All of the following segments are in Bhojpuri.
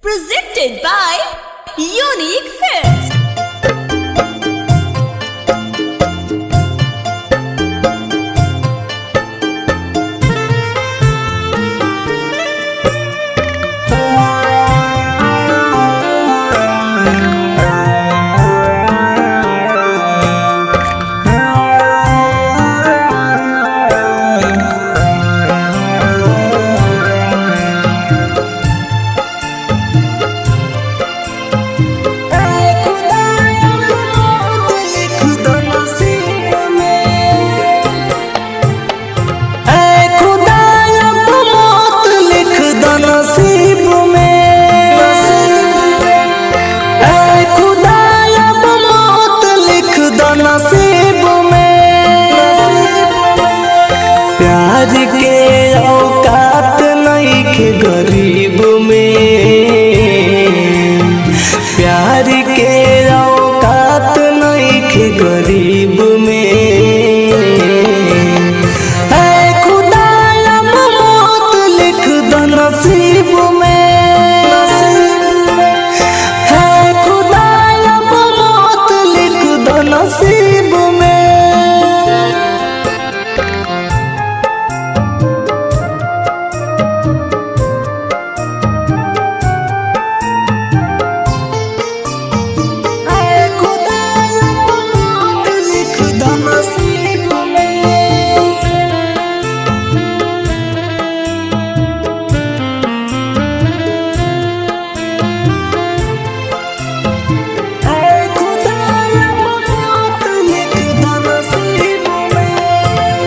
Presented by Unique Films. प्यार के औकात नइखे गरीब में, प्यार के औकात नइखे गरीब में। ऐ खुदाया मौत लिख दो नसीब में, ऐ खुदाया मौत लिख दो नसीब में।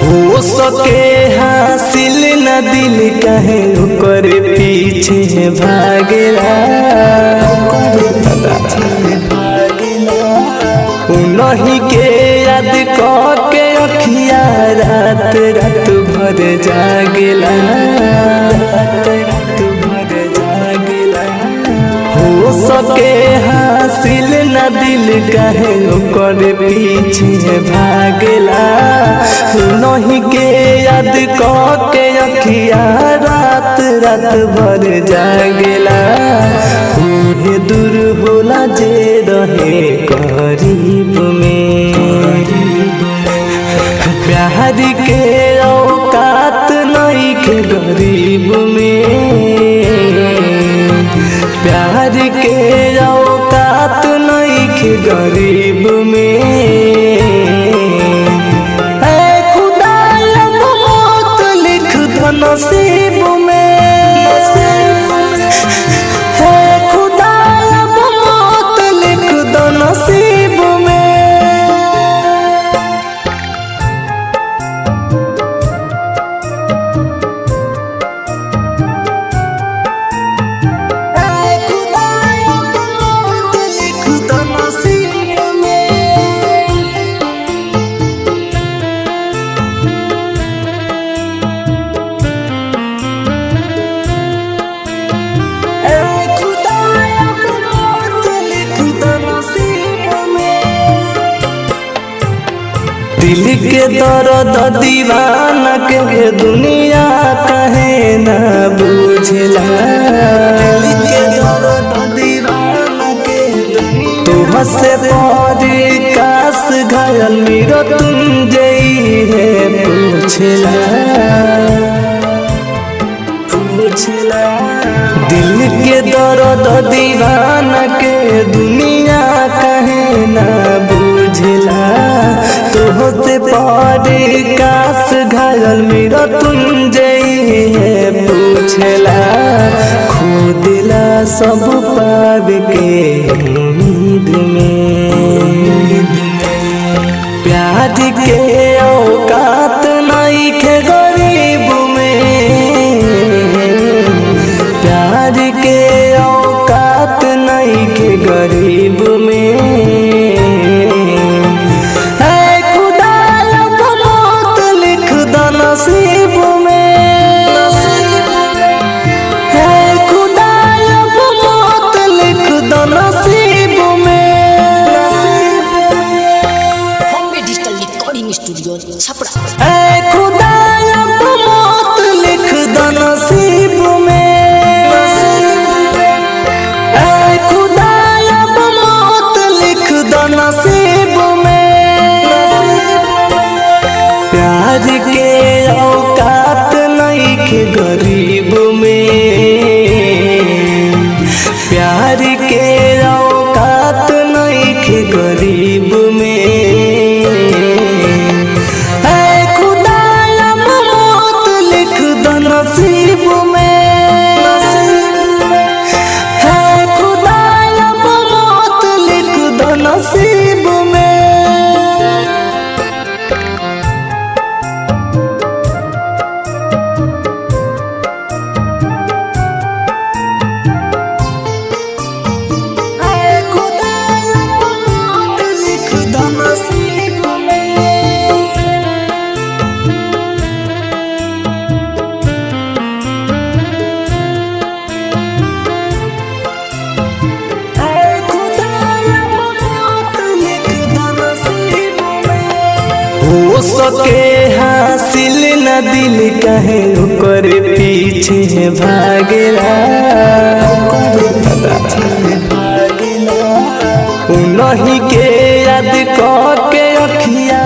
हो सके हासिल न दिल कहे ओकर पीछे भागेला, उन्हीं के याद के अखिया रात रात भर जागेला, रात भर जागेला। हो सके हासिल न दिल कहे ओकर पीछे भागेला, नहीं के याद के अखिया रात रात भर जागेला। उहे दूर होला जे रहे करीब में, प्यार के औकात नइखे गरीब में, प्यार के औकात नइखे गरीब में। नसीब में है खुदा मौत लिख दो नसीब में। दिल के दर्द दीवाना के दुनिया कहे न बुझला, दिल के दर्द दीवाना के तू हंसे पौरी कास घायल मेरो तुम जई है पूछला, पूछला। दिल के दर्द दीवाना के दुनिया कहे न बुझला, तुहसे पारी कास घायल मेरा तुम जई है पूछला। खो दिला सब पाव के उम्मीद में, प्यार के औकात नइखे गरीब में, प्यार के औकात नइखे गरीब में। नसीब में है खुदाया मौत लिख दो नसीब में। Bombay digital recording studio Chhapra. है खुदाया मौत लिख दो नसीब में। हो सके हासिल न दिल कहे ओकर पीछे भागेला उन्हीं के याद के अखिया